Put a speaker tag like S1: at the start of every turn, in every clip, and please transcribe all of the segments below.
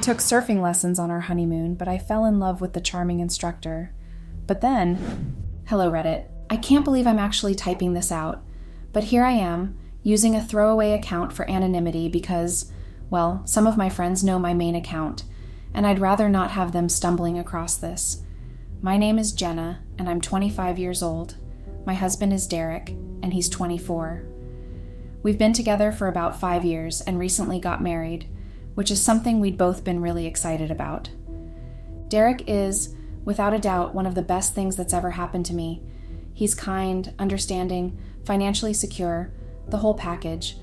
S1: took surfing lessons on our honeymoon, but I fell in love with the charming instructor. But then, hello Reddit, I can't believe I'm actually typing this out, but here I am, using a throwaway account for anonymity because, well, some of my friends know my main account, and I'd rather not have them stumbling across this. My name is Jenna, and I'm 25 years old. My husband is Derek, and he's 24. We've been together for about 5 years and recently got married, which is something we'd both been really excited about. Derek is, without a doubt, one of the best things that's ever happened to me. He's kind, understanding, financially secure, the whole package.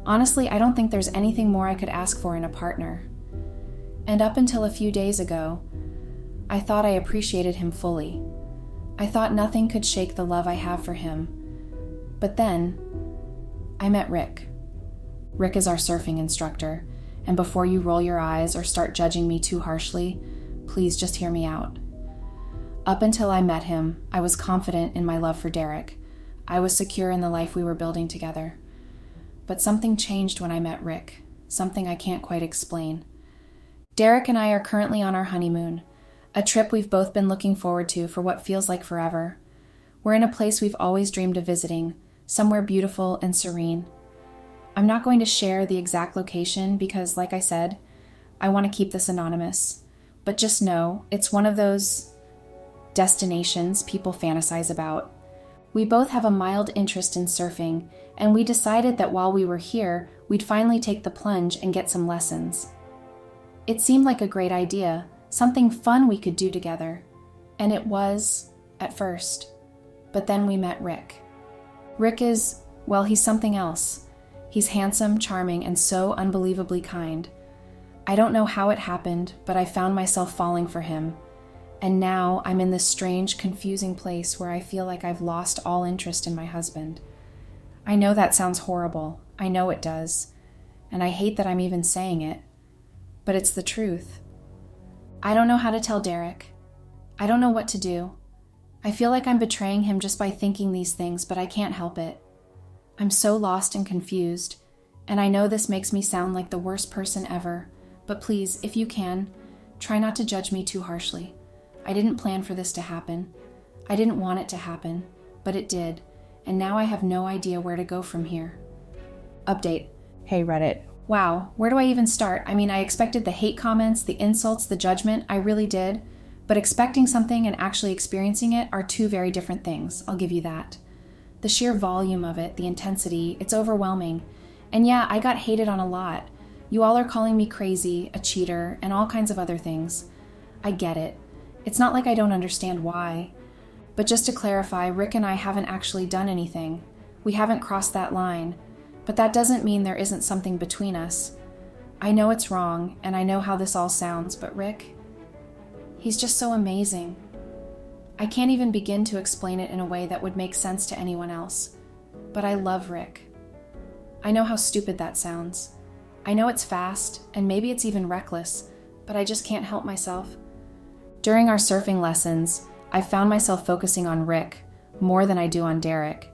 S1: Honestly, I don't think there's anything more I could ask for in a partner. And up until a few days ago, I thought I appreciated him fully. I thought nothing could shake the love I have for him. But then, I met Rick. Rick is our surfing instructor, and before you roll your eyes or start judging me too harshly, please just hear me out. Up until I met him, I was confident in my love for Derek. I was secure in the life we were building together. But something changed when I met Rick, something I can't quite explain. Derek and I are currently on our honeymoon, a trip we've both been looking forward to for what feels like forever. We're in a place we've always dreamed of visiting, somewhere beautiful and serene. I'm not going to share the exact location because, like I said, I want to keep this anonymous. But just know, it's one of those destinations people fantasize about. We both have a mild interest in surfing, and we decided that while we were here, we'd finally take the plunge and get some lessons. It seemed like a great idea, something fun we could do together. And it was, at first. But then we met Rick. Rick is, well, he's something else. He's handsome, charming, and so unbelievably kind. I don't know how it happened, but I found myself falling for him. And now I'm in this strange, confusing place where I feel like I've lost all interest in my husband. I know that sounds horrible. I know it does. And I hate that I'm even saying it. But it's the truth. I don't know how to tell Derek. I don't know what to do. I feel like I'm betraying him just by thinking these things, but I can't help it. I'm so lost and confused, and I know this makes me sound like the worst person ever, but please, if you can, try not to judge me too harshly. I didn't plan for this to happen. I didn't want it to happen, but it did, and now I have no idea where to go from here. Update. Hey Reddit. Wow, where do I even start? I mean, I expected the hate comments, the insults, the judgment, I really did. But expecting something and actually experiencing it are two very different things, I'll give you that. The sheer volume of it, the intensity, it's overwhelming. And yeah, I got hated on a lot. You all are calling me crazy, a cheater, and all kinds of other things. I get it. It's not like I don't understand why. But just to clarify, Rick and I haven't actually done anything. We haven't crossed that line. But that doesn't mean there isn't something between us. I know it's wrong, and I know how this all sounds, but Rick, he's just so amazing. I can't even begin to explain it in a way that would make sense to anyone else. But I love Rick. I know how stupid that sounds. I know it's fast, and maybe it's even reckless, but I just can't help myself. During our surfing lessons, I found myself focusing on Rick more than I do on Derek.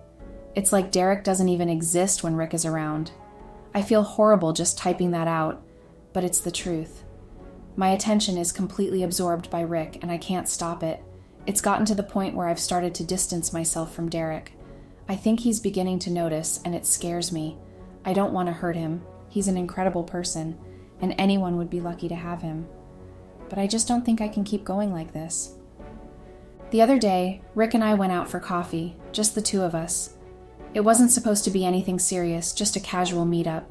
S1: It's like Derek doesn't even exist when Rick is around. I feel horrible just typing that out, but it's the truth. My attention is completely absorbed by Rick, and I can't stop it. It's gotten to the point where I've started to distance myself from Derek. I think he's beginning to notice, and it scares me. I don't want to hurt him. He's an incredible person, and anyone would be lucky to have him. But I just don't think I can keep going like this. The other day, Rick and I went out for coffee, just the two of us. It wasn't supposed to be anything serious, just a casual meetup.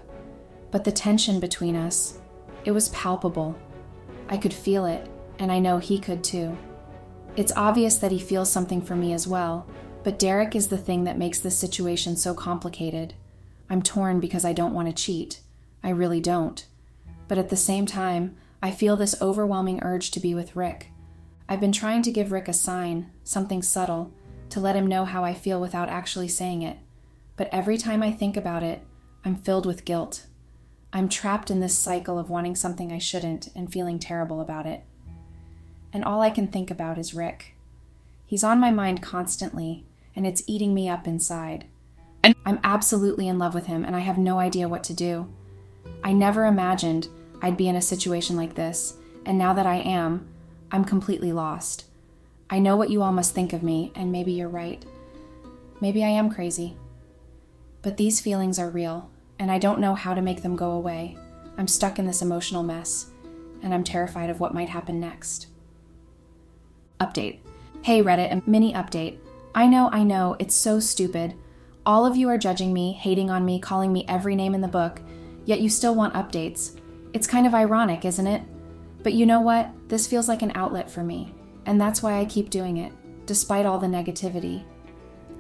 S1: But the tension between us, it was palpable. I could feel it, and I know he could too. It's obvious that he feels something for me as well, but Derek is the thing that makes this situation so complicated. I'm torn because I don't want to cheat. I really don't. But at the same time, I feel this overwhelming urge to be with Rick. I've been trying to give Rick a sign, something subtle, to let him know how I feel without actually saying it. But every time I think about it, I'm filled with guilt. I'm trapped in this cycle of wanting something I shouldn't and feeling terrible about it. And all I can think about is Rick. He's on my mind constantly, and it's eating me up inside. I'm absolutely in love with him, and I have no idea what to do. I never imagined, I'd be in a situation like this, and now that I am, I'm completely lost. I know what you all must think of me, and maybe you're right. Maybe I am crazy. But these feelings are real, and I don't know how to make them go away. I'm stuck in this emotional mess, and I'm terrified of what might happen next. Update. Hey Reddit, a mini update. I know, it's so stupid. All of you are judging me, hating on me, calling me every name in the book, yet you still want updates. It's kind of ironic, isn't it? But you know what? This feels like an outlet for me, and that's why I keep doing it, despite all the negativity.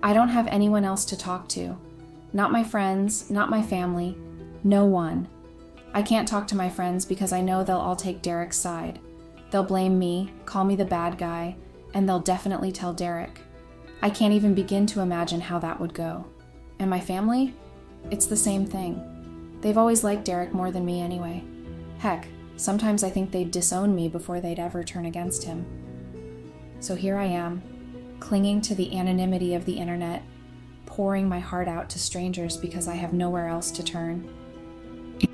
S1: I don't have anyone else to talk to. Not my friends, not my family, no one. I can't talk to my friends because I know they'll all take Derek's side. They'll blame me, call me the bad guy, and they'll definitely tell Derek. I can't even begin to imagine how that would go. And my family? It's the same thing. They've always liked Derek more than me anyway. Heck, sometimes I think they'd disown me before they'd ever turn against him. So here I am, clinging to the anonymity of the internet, pouring my heart out to strangers because I have nowhere else to turn.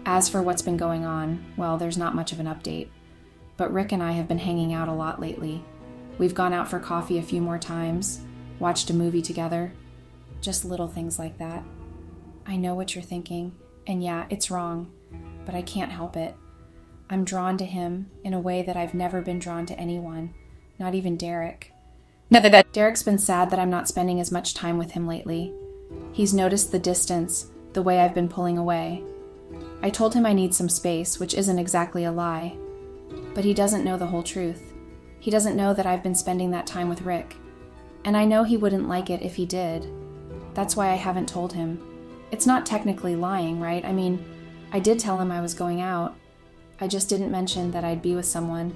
S1: As for what's been going on, well, there's not much of an update. But Rick and I have been hanging out a lot lately. We've gone out for coffee a few more times, watched a movie together, just little things like that. I know what you're thinking, and yeah, it's wrong, but I can't help it. I'm drawn to him in a way that I've never been drawn to anyone, not even Derek. Derek's been sad that I'm not spending as much time with him lately. He's noticed the distance, the way I've been pulling away. I told him I need some space, which isn't exactly a lie. But he doesn't know the whole truth. He doesn't know that I've been spending that time with Rick. And I know he wouldn't like it if he did. That's why I haven't told him. It's not technically lying, right? I mean, I did tell him I was going out. I just didn't mention that I'd be with someone,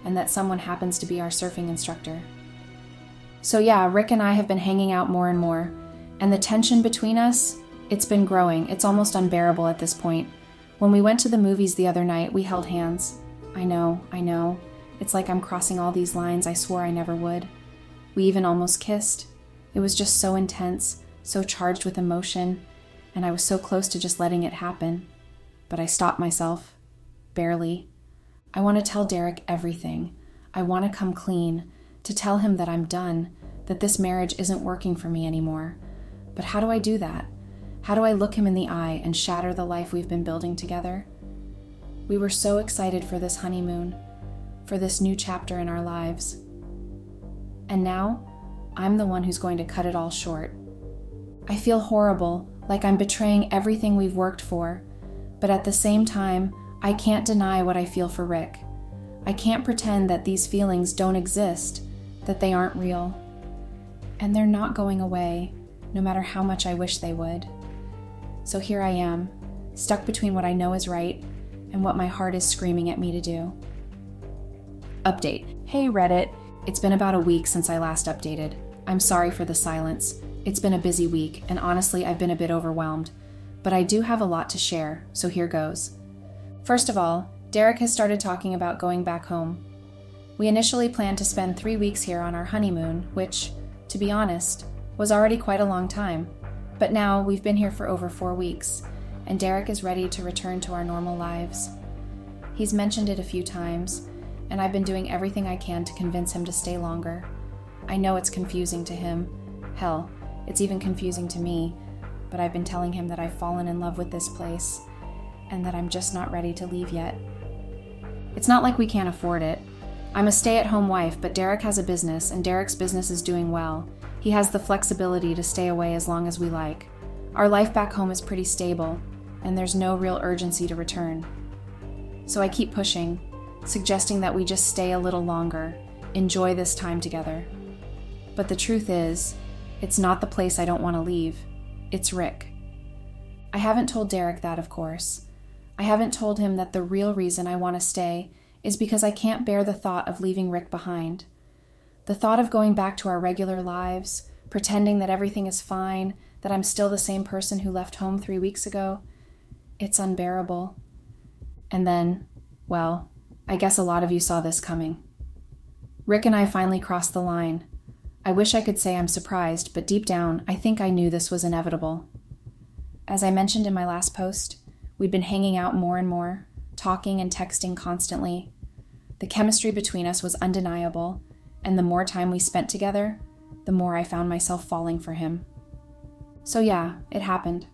S1: and that someone happens to be our surfing instructor. So yeah, Rick and I have been hanging out more and more, and the tension between us, it's been growing. It's almost unbearable at this point. When we went to the movies the other night, we held hands. I know. It's like I'm crossing all these lines I swore I never would. We even almost kissed. It was just so intense, so charged with emotion, and I was so close to just letting it happen. But I stopped myself. Barely. I want to tell Derek everything. I want to come clean, to tell him that I'm done, that this marriage isn't working for me anymore. But how do I do that? How do I look him in the eye and shatter the life we've been building together? We were so excited for this honeymoon, for this new chapter in our lives. And now, I'm the one who's going to cut it all short. I feel horrible, like I'm betraying everything we've worked for, but at the same time, I can't deny what I feel for Rick. I can't pretend that these feelings don't exist, that they aren't real. And they're not going away, no matter how much I wish they would. So here I am, stuck between what I know is right and what my heart is screaming at me to do. Update. Hey Reddit. It's been about a week since I last updated. I'm sorry for the silence. It's been a busy week, and honestly, I've been a bit overwhelmed. But I do have a lot to share, so here goes. First of all, Derek has started talking about going back home. We initially planned to spend 3 weeks here on our honeymoon, which, to be honest, was already quite a long time. But now we've been here for over 4 weeks, and Derek is ready to return to our normal lives. He's mentioned it a few times, and I've been doing everything I can to convince him to stay longer. I know it's confusing to him. Hell, it's even confusing to me, but I've been telling him that I've fallen in love with this place, and that I'm just not ready to leave yet. It's not like we can't afford it. I'm a stay-at-home wife, but Derek has a business, and Derek's business is doing well. He has the flexibility to stay away as long as we like. Our life back home is pretty stable, and there's no real urgency to return. So I keep pushing, suggesting that we just stay a little longer, enjoy this time together. But the truth is, it's not the place I don't want to leave. It's Rick. I haven't told Derek that, of course. I haven't told him that the real reason I want to stay is because I can't bear the thought of leaving Rick behind. The thought of going back to our regular lives, pretending that everything is fine, that I'm still the same person who left home 3 weeks ago, it's unbearable. And then, well, I guess a lot of you saw this coming. Rick and I finally crossed the line. I wish I could say I'm surprised, but deep down, I think I knew this was inevitable. As I mentioned in my last post, we'd been hanging out more and more, talking and texting constantly. The chemistry between us was undeniable, and the more time we spent together, the more I found myself falling for him. So yeah, it happened.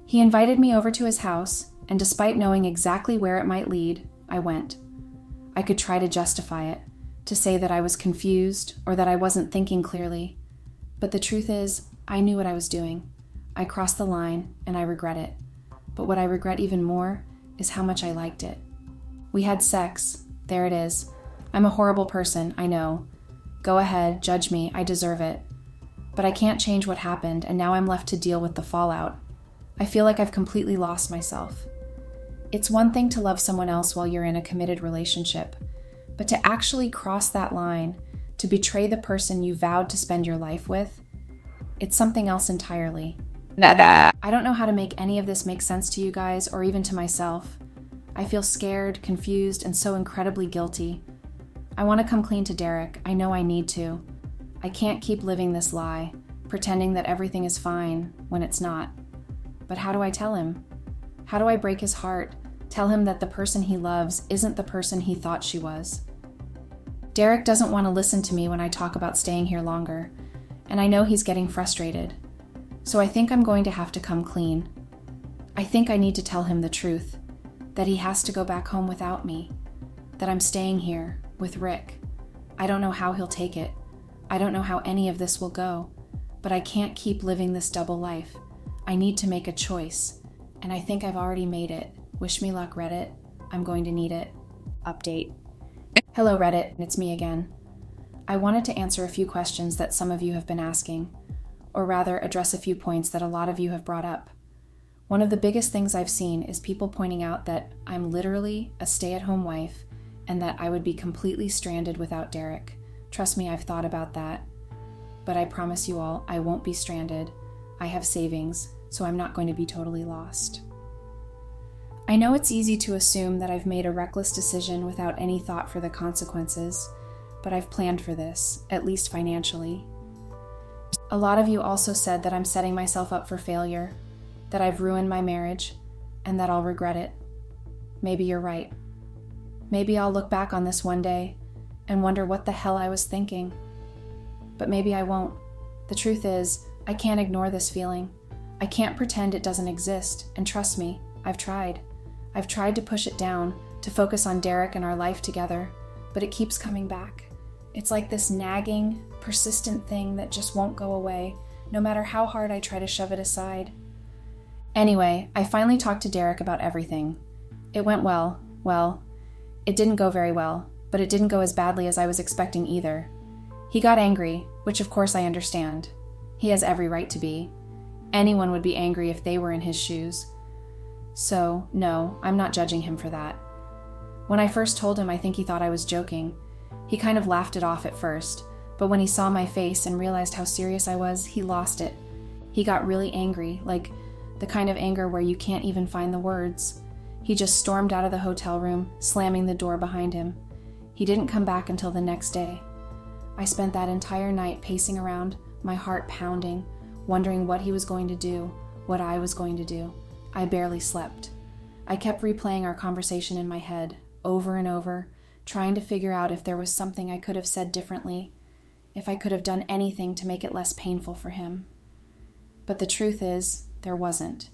S1: He invited me over to his house, and despite knowing exactly where it might lead, I went. I could try to justify it, to say that I was confused or that I wasn't thinking clearly. But the truth is, I knew what I was doing. I crossed the line, and I regret it. But what I regret even more is how much I liked it. We had sex. There it is. I'm a horrible person, I know. Go ahead, judge me, I deserve it. But I can't change what happened, and now I'm left to deal with the fallout. I feel like I've completely lost myself. It's one thing to love someone else while you're in a committed relationship, but to actually cross that line, to betray the person you vowed to spend your life with, it's something else entirely. I don't know how to make any of this make sense to you guys or even to myself. I feel scared, confused, and so incredibly guilty. I want to come clean to Derek. I know I need to. I can't keep living this lie, pretending that everything is fine when it's not. But how do I tell him? How do I break his heart? Tell him that the person he loves isn't the person he thought she was. Derek doesn't want to listen to me when I talk about staying here longer, and I know he's getting frustrated. So I think I'm going to have to come clean. I think I need to tell him the truth, that he has to go back home without me, that I'm staying here with Rick. I don't know how he'll take it. I don't know how any of this will go, but I can't keep living this double life. I need to make a choice, and I think I've already made it. Wish me luck, Reddit. I'm going to need it. Update. Hello, Reddit. It's me again. I wanted to answer a few questions that some of you have been asking, or rather address a few points that a lot of you have brought up. One of the biggest things I've seen is people pointing out that I'm literally a stay-at-home wife and that I would be completely stranded without Derek. Trust me, I've thought about that. But I promise you all, I won't be stranded. I have savings, so I'm not going to be totally lost. I know it's easy to assume that I've made a reckless decision without any thought for the consequences, but I've planned for this, at least financially. A lot of you also said that I'm setting myself up for failure, that I've ruined my marriage, and that I'll regret it. Maybe you're right. Maybe I'll look back on this one day and wonder what the hell I was thinking. But maybe I won't. The truth is, I can't ignore this feeling. I can't pretend it doesn't exist, and trust me, I've tried. I've tried to push it down, to focus on Derek and our life together, but it keeps coming back. It's like this nagging, persistent thing that just won't go away, no matter how hard I try to shove it aside. Anyway, I finally talked to Derek about everything. It went well. Well, it didn't go very well, but it didn't go as badly as I was expecting either. He got angry, which of course I understand. He has every right to be. Anyone would be angry if they were in his shoes. So, no, I'm not judging him for that. When I first told him, I think he thought I was joking. He kind of laughed it off at first, but when he saw my face and realized how serious I was, he lost it. He got really angry, like the kind of anger where you can't even find the words. He just stormed out of the hotel room, slamming the door behind him. He didn't come back until the next day. I spent that entire night pacing around, my heart pounding, wondering what he was going to do, what I was going to do. I barely slept. I kept replaying our conversation in my head, over and over, trying to figure out if there was something I could have said differently, if I could have done anything to make it less painful for him. But the truth is, there wasn't.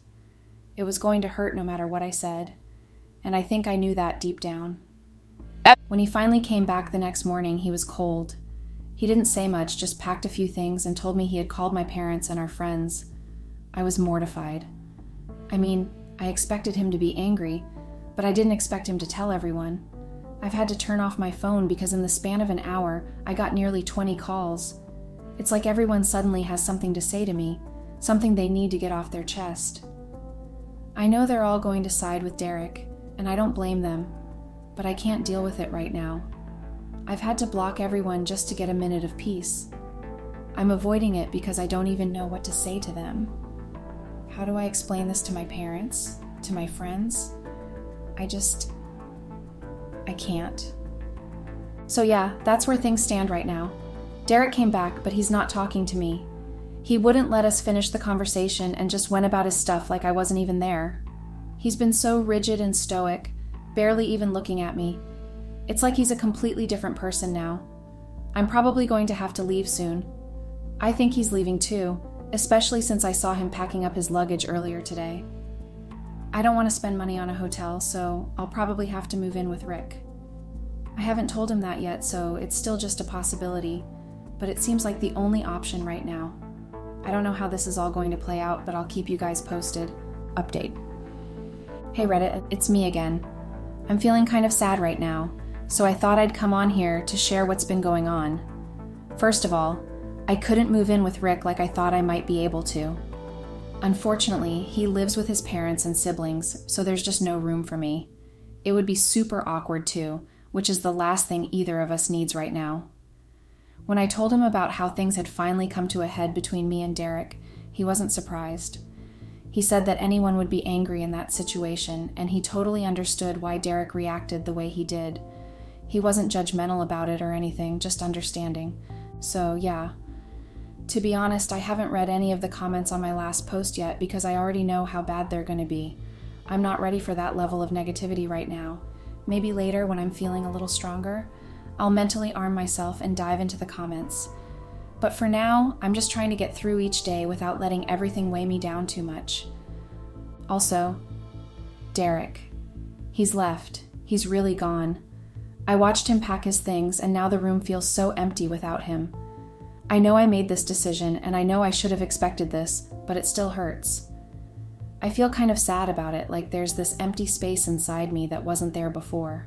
S1: It was going to hurt no matter what I said, and I think I knew that deep down. When he finally came back the next morning, he was cold. He didn't say much, just packed a few things and told me he had called my parents and our friends. I was mortified. I mean, I expected him to be angry, but I didn't expect him to tell everyone. I've had to turn off my phone because in the span of an hour, I got nearly 20 calls. It's like everyone suddenly has something to say to me, something they need to get off their chest. I know they're all going to side with Derek, and I don't blame them, but I can't deal with it right now. I've had to block everyone just to get a minute of peace. I'm avoiding it because I don't even know what to say to them. How do I explain this to my parents? To my friends? I can't. So yeah, that's where things stand right now. Derek came back, but he's not talking to me. He wouldn't let us finish the conversation and just went about his stuff like I wasn't even there. He's been so rigid and stoic, barely even looking at me. It's like he's a completely different person now. I'm probably going to have to leave soon. I think he's leaving too, especially since I saw him packing up his luggage earlier today. I don't want to spend money on a hotel, so I'll probably have to move in with Rick. I haven't told him that yet, so it's still just a possibility, but it seems like the only option right now. I don't know how this is all going to play out, but I'll keep you guys posted. Update. Hey Reddit, it's me again. I'm feeling kind of sad right now, so I thought I'd come on here to share what's been going on. First of all, I couldn't move in with Rick like I thought I might be able to. Unfortunately, he lives with his parents and siblings, so there's just no room for me. It would be super awkward too, which is the last thing either of us needs right now. When I told him about how things had finally come to a head between me and Derek, he wasn't surprised. He said that anyone would be angry in that situation, and he totally understood why Derek reacted the way he did. He wasn't judgmental about it or anything, just understanding. So, yeah. To be honest, I haven't read any of the comments on my last post yet because I already know how bad they're going to be. I'm not ready for that level of negativity right now. Maybe later, when I'm feeling a little stronger, I'll mentally arm myself and dive into the comments. But for now, I'm just trying to get through each day without letting everything weigh me down too much. Also, Derek. He's left. He's really gone. I watched him pack his things, and now the room feels so empty without him. I know I made this decision, and I know I should have expected this, but it still hurts. I feel kind of sad about it, like there's this empty space inside me that wasn't there before.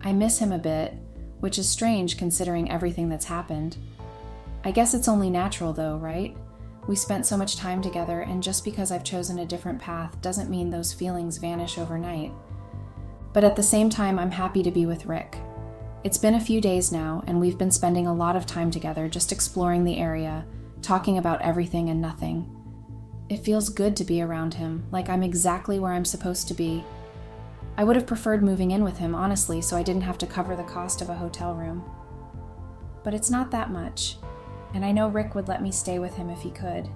S1: I miss him a bit, which is strange considering everything that's happened. I guess it's only natural though, right? We spent so much time together, and just because I've chosen a different path doesn't mean those feelings vanish overnight. But at the same time, I'm happy to be with Rick. It's been a few days now, and we've been spending a lot of time together just exploring the area, talking about everything and nothing. It feels good to be around him, like I'm exactly where I'm supposed to be. I would have preferred moving in with him, honestly, so I didn't have to cover the cost of a hotel room. But it's not that much, and I know Rick would let me stay with him if he could.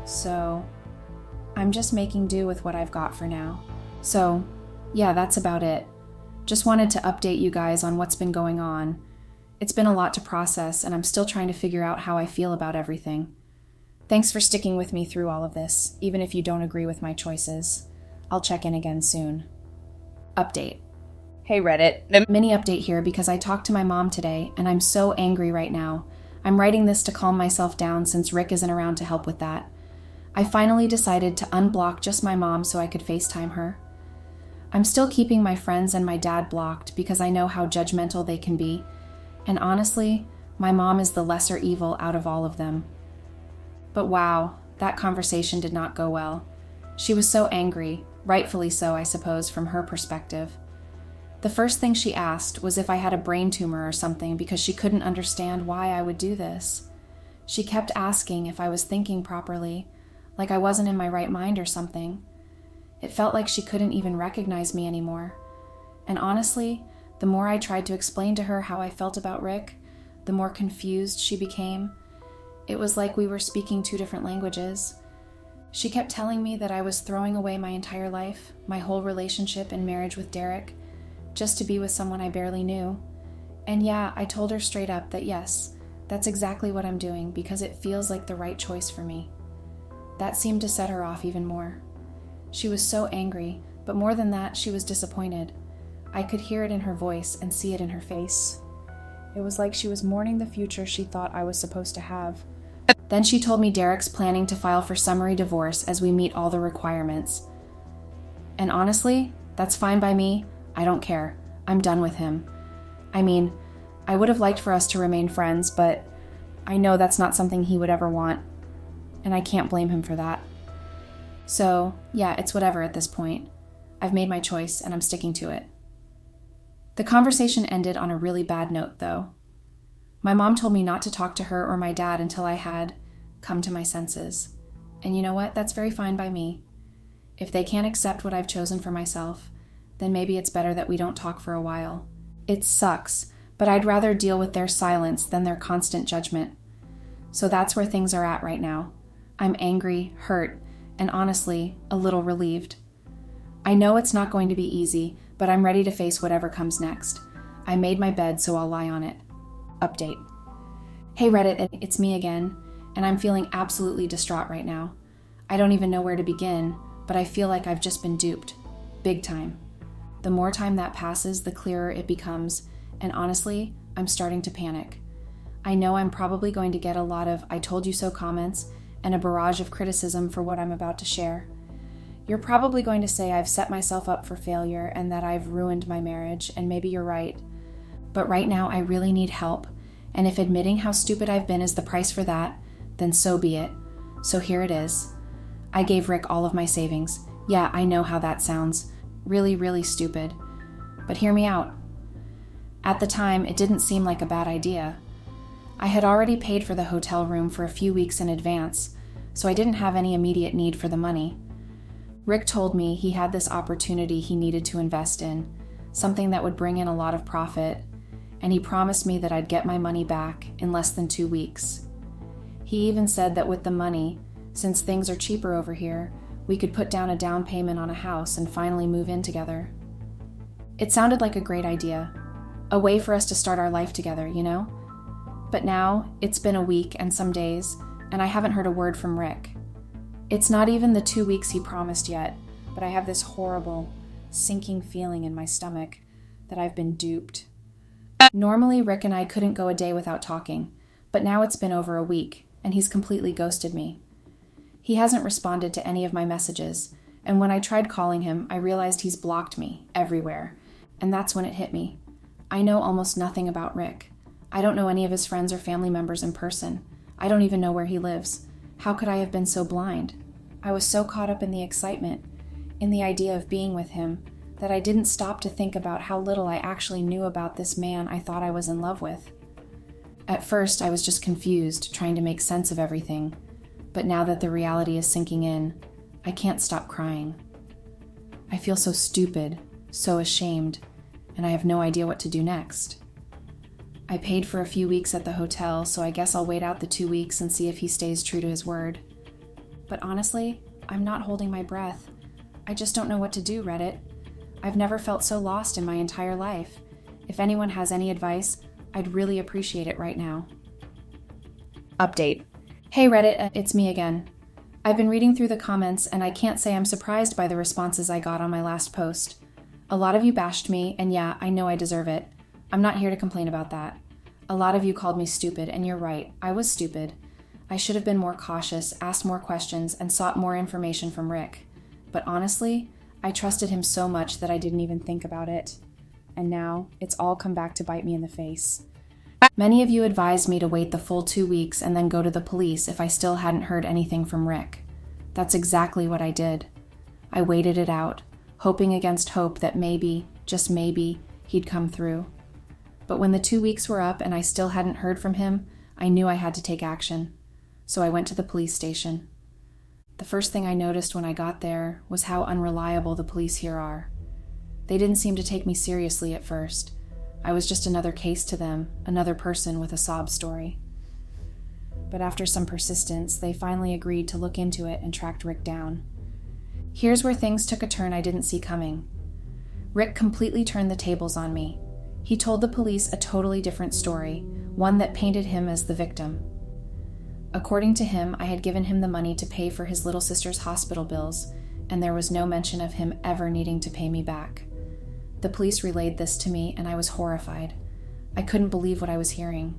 S1: So, I'm just making do with what I've got for now. So, yeah, that's about it. Just wanted to update you guys on what's been going on. It's been a lot to process, and I'm still trying to figure out how I feel about everything. Thanks for sticking with me through all of this, even if you don't agree with my choices. I'll check in again soon. Update.
S2: Hey Reddit.
S1: Mini update here because I talked to my mom today, and I'm so angry right now. I'm writing this to calm myself down since Rick isn't around to help with that. I finally decided to unblock just my mom so I could FaceTime her. I'm still keeping my friends and my dad blocked because I know how judgmental they can be, and honestly, my mom is the lesser evil out of all of them. But wow, that conversation did not go well. She was so angry, rightfully so, I suppose, from her perspective. The first thing she asked was if I had a brain tumor or something because she couldn't understand why I would do this. She kept asking if I was thinking properly, like I wasn't in my right mind or something. It felt like she couldn't even recognize me anymore. And honestly, the more I tried to explain to her how I felt about Rick, the more confused she became. It was like we were speaking two different languages. She kept telling me that I was throwing away my entire life, my whole relationship and marriage with Derek, just to be with someone I barely knew. And yeah, I told her straight up that yes, that's exactly what I'm doing because it feels like the right choice for me. That seemed to set her off even more. She was so angry, but more than that, she was disappointed. I could hear it in her voice and see it in her face. It was like she was mourning the future she thought I was supposed to have. Then she told me Derek's planning to file for summary divorce as we meet all the requirements. And honestly, that's fine by me. I don't care. I'm done with him. I mean, I would have liked for us to remain friends, but I know that's not something he would ever want, and I can't blame him for that. So, yeah, it's whatever at this point. I've made my choice, and I'm sticking to it. The conversation ended on a really bad note, though. My mom told me not to talk to her or my dad until I had come to my senses. And you know what? That's very fine by me. If they can't accept what I've chosen for myself, then maybe it's better that we don't talk for a while. It sucks, but I'd rather deal with their silence than their constant judgment. So that's where things are at right now. I'm angry, hurt, and honestly, a little relieved. I know it's not going to be easy, but I'm ready to face whatever comes next. I made my bed, so I'll lie on it. Update. Hey Reddit, it's me again, and I'm feeling absolutely distraught right now. I don't even know where to begin, but I feel like I've just been duped. Big time. The more time that passes, the clearer it becomes, and honestly, I'm starting to panic. I know I'm probably going to get a lot of "I told you so" comments and a barrage of criticism for what I'm about to share. You're probably going to say I've set myself up for failure and that I've ruined my marriage, and maybe you're right. But right now, I really need help, and if admitting how stupid I've been is the price for that, then so be it. So here it is. I gave Rick all of my savings. Yeah, I know how that sounds. Really, really stupid. But hear me out. At the time, it didn't seem like a bad idea. I had already paid for the hotel room for a few weeks in advance, so I didn't have any immediate need for the money. Rick told me he had this opportunity he needed to invest in, something that would bring in a lot of profit, and he promised me that I'd get my money back in less than 2 weeks. He even said that with the money, since things are cheaper over here, we could put down a down payment on a house and finally move in together. It sounded like a great idea, a way for us to start our life together, you know? But now, it's been a week and some days, and I haven't heard a word from Rick. It's not even the 2 weeks he promised yet, but I have this horrible, sinking feeling in my stomach that I've been duped. Normally, Rick and I couldn't go a day without talking, but now it's been over a week, and he's completely ghosted me. He hasn't responded to any of my messages, and when I tried calling him, I realized he's blocked me everywhere, and that's when it hit me. I know almost nothing about Rick. I don't know any of his friends or family members in person. I don't even know where he lives. How could I have been so blind? I was so caught up in the excitement, in the idea of being with him, that I didn't stop to think about how little I actually knew about this man I thought I was in love with. At first, I was just confused, trying to make sense of everything, but now that the reality is sinking in, I can't stop crying. I feel so stupid, so ashamed, and I have no idea what to do next. I paid for a few weeks at the hotel, so I guess I'll wait out the 2 weeks and see if he stays true to his word. But honestly, I'm not holding my breath. I just don't know what to do, Reddit. I've never felt so lost in my entire life. If anyone has any advice, I'd really appreciate it right now. Update. Hey Reddit, it's me again. I've been reading through the comments, and I can't say I'm surprised by the responses I got on my last post. A lot of you bashed me, and yeah, I know I deserve it. I'm not here to complain about that. A lot of you called me stupid, and you're right, I was stupid. I should have been more cautious, asked more questions, and sought more information from Rick. But honestly, I trusted him so much that I didn't even think about it. And now, it's all come back to bite me in the face. Many of you advised me to wait the full 2 weeks and then go to the police if I still hadn't heard anything from Rick. That's exactly what I did. I waited it out, hoping against hope that maybe, just maybe, he'd come through. But when the 2 weeks were up and I still hadn't heard from him, I knew I had to take action. So I went to the police station. The first thing I noticed when I got there was how unreliable the police here are. They didn't seem to take me seriously at first. I was just another case to them, another person with a sob story. But after some persistence, they finally agreed to look into it and tracked Rick down. Here's where things took a turn I didn't see coming. Rick completely turned the tables on me. He told the police a totally different story, one that painted him as the victim. According to him, I had given him the money to pay for his little sister's hospital bills, and there was no mention of him ever needing to pay me back. The police relayed this to me, and I was horrified. I couldn't believe what I was hearing.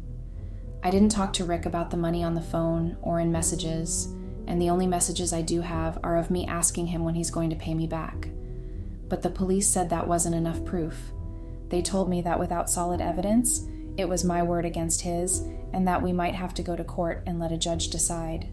S1: I didn't talk to Rick about the money on the phone or in messages, and the only messages I do have are of me asking him when he's going to pay me back. But the police said that wasn't enough proof. They told me that without solid evidence, it was my word against his, and that we might have to go to court and let a judge decide.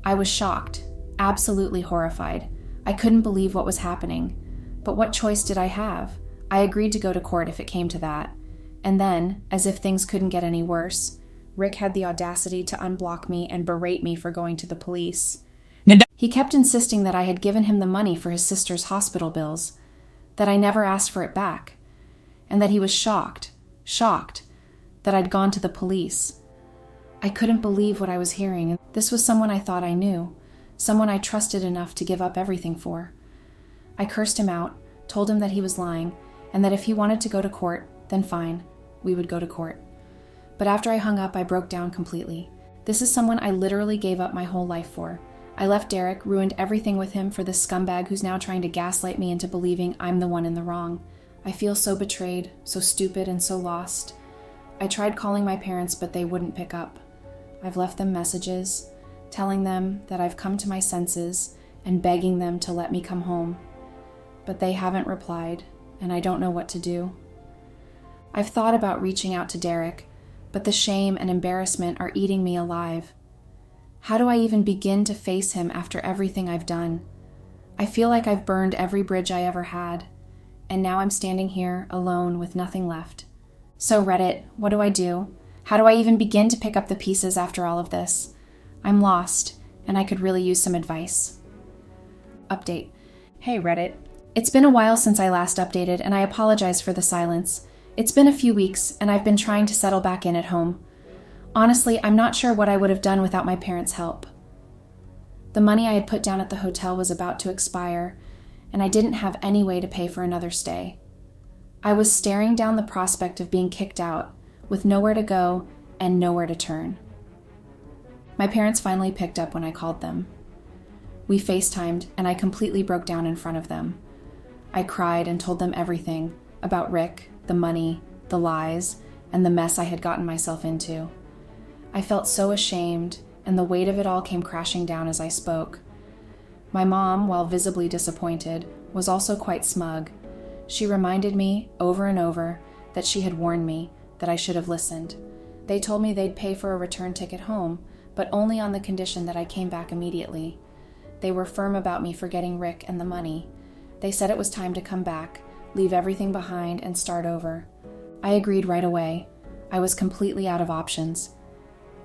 S1: I was shocked, absolutely horrified. I couldn't believe what was happening. But what choice did I have? I agreed to go to court if it came to that. And then, as if things couldn't get any worse, Rick had the audacity to unblock me and berate me for going to the police. He kept insisting that I had given him the money for his sister's hospital bills, that I never asked for it back, and that he was shocked, that I'd gone to the police. I couldn't believe what I was hearing. This was someone I thought I knew, someone I trusted enough to give up everything for. I cursed him out, told him that he was lying, and that if he wanted to go to court, then fine, we would go to court. But after I hung up, I broke down completely. This is someone I literally gave up my whole life for. I left Derek, ruined everything with him for this scumbag who's now trying to gaslight me into believing I'm the one in the wrong. I feel so betrayed, so stupid, and so lost. I tried calling my parents, but they wouldn't pick up. I've left them messages, telling them that I've come to my senses and begging them to let me come home. But they haven't replied, and I don't know what to do. I've thought about reaching out to Derek, but the shame and embarrassment are eating me alive. How do I even begin to face him after everything I've done? I feel like I've burned every bridge I ever had, and now I'm standing here alone with nothing left. So Reddit, what do I do? How do I even begin to pick up the pieces after all of this? I'm lost, and I could really use some advice. Update. Hey Reddit. It's been a while since I last updated, and I apologize for the silence. It's been a few weeks, and I've been trying to settle back in at home. Honestly, I'm not sure what I would have done without my parents' help. The money I had put down at the hotel was about to expire, and I didn't have any way to pay for another stay. I was staring down the prospect of being kicked out, with nowhere to go and nowhere to turn. My parents finally picked up when I called them. We FaceTimed, and I completely broke down in front of them. I cried and told them everything about Rick, the money, the lies, and the mess I had gotten myself into. I felt so ashamed, and the weight of it all came crashing down as I spoke. My mom, while visibly disappointed, was also quite smug. She reminded me over and over that she had warned me, that I should have listened. They told me they'd pay for a return ticket home, but only on the condition that I came back immediately. They were firm about me forgetting Rick and the money. They said it was time to come back, leave everything behind, and start over. I agreed right away. I was completely out of options.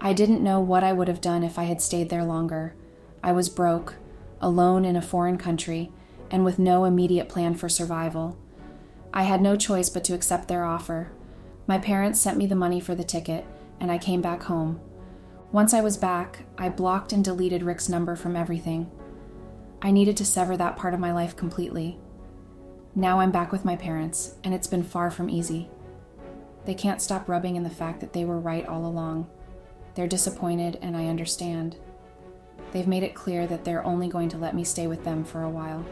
S1: I didn't know what I would have done if I had stayed there longer. I was broke, alone in a foreign country, and with no immediate plan for survival. I had no choice but to accept their offer. My parents sent me the money for the ticket, and I came back home. Once I was back, I blocked and deleted Rick's number from everything. I needed to sever that part of my life completely. Now I'm back with my parents, and it's been far from easy. They can't stop rubbing in the fact that they were right all along. They're disappointed, and I understand. They've made it clear that they're only going to let me stay with them for a while.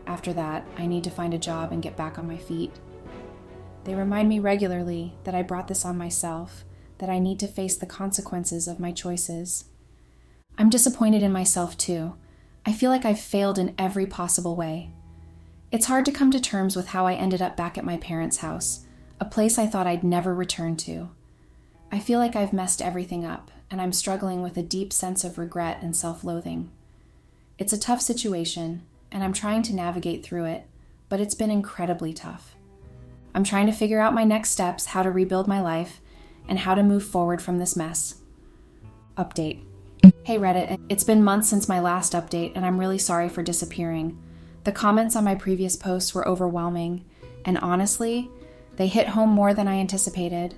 S1: After that, I need to find a job and get back on my feet. They remind me regularly that I brought this on myself, that I need to face the consequences of my choices. I'm disappointed in myself too. I feel like I've failed in every possible way. It's hard to come to terms with how I ended up back at my parents' house, a place I thought I'd never return to. I feel like I've messed everything up, and I'm struggling with a deep sense of regret and self-loathing. It's a tough situation, and I'm trying to navigate through it, but it's been incredibly tough. I'm trying to figure out my next steps, how to rebuild my life, and how to move forward from this mess. Update. Hey Reddit, it's been months since my last update, and I'm really sorry for disappearing. The comments on my previous posts were overwhelming, and honestly, they hit home more than I anticipated.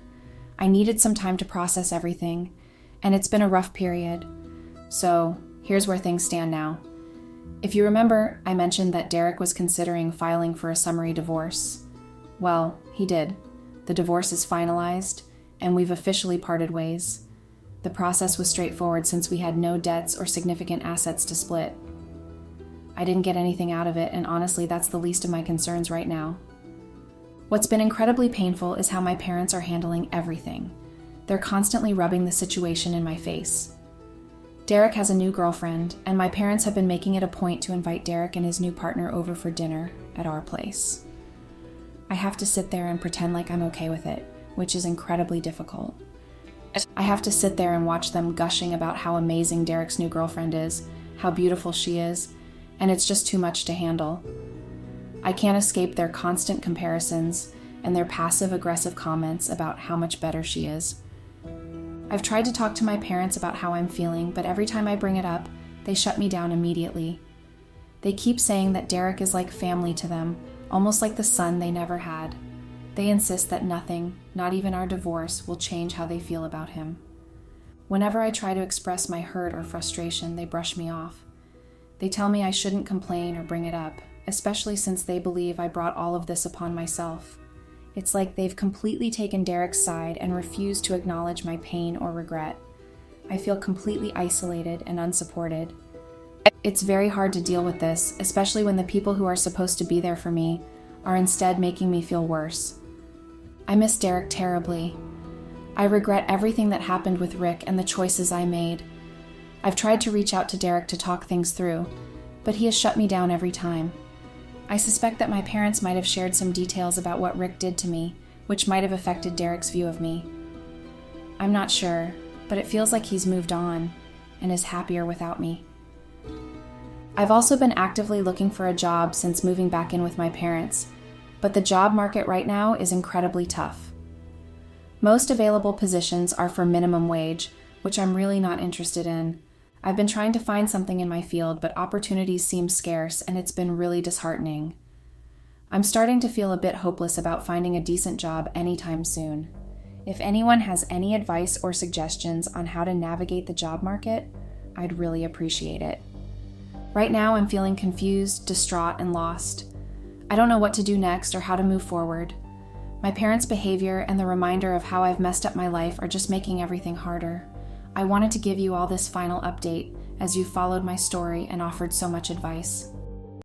S1: I needed some time to process everything, and it's been a rough period. So, here's where things stand now. If you remember, I mentioned that Derek was considering filing for a summary divorce. Well, he did. The divorce is finalized, and we've officially parted ways. The process was straightforward since we had no debts or significant assets to split. I didn't get anything out of it, and honestly, that's the least of my concerns right now. What's been incredibly painful is how my parents are handling everything. They're constantly rubbing the situation in my face. Derek has a new girlfriend, and my parents have been making it a point to invite Derek and his new partner over for dinner at our place. I have to sit there and pretend like I'm okay with it, which is incredibly difficult. I have to sit there and watch them gushing about how amazing Derek's new girlfriend is, how beautiful she is, and it's just too much to handle. I can't escape their constant comparisons and their passive-aggressive comments about how much better she is. I've tried to talk to my parents about how I'm feeling, but every time I bring it up, they shut me down immediately. They keep saying that Derek is like family to them, almost like the son they never had. They insist that nothing, not even our divorce, will change how they feel about him. Whenever I try to express my hurt or frustration, they brush me off. They tell me I shouldn't complain or bring it up, especially since they believe I brought all of this upon myself. It's like they've completely taken Derek's side and refused to acknowledge my pain or regret. I feel completely isolated and unsupported. It's very hard to deal with this, especially when the people who are supposed to be there for me are instead making me feel worse. I miss Derek terribly. I regret everything that happened with Rick and the choices I made. I've tried to reach out to Derek to talk things through, but he has shut me down every time. I suspect that my parents might have shared some details about what Rick did to me, which might have affected Derek's view of me. I'm not sure, but it feels like he's moved on and is happier without me. I've also been actively looking for a job since moving back in with my parents, but the job market right now is incredibly tough. Most available positions are for minimum wage, which I'm really not interested in. I've been trying to find something in my field, but opportunities seem scarce, and it's been really disheartening. I'm starting to feel a bit hopeless about finding a decent job anytime soon. If anyone has any advice or suggestions on how to navigate the job market, I'd really appreciate it. Right now, I'm feeling confused, distraught, and lost. I don't know what to do next or how to move forward. My parents' behavior and the reminder of how I've messed up my life are just making everything harder. I wanted to give you all this final update as you followed my story and offered so much advice.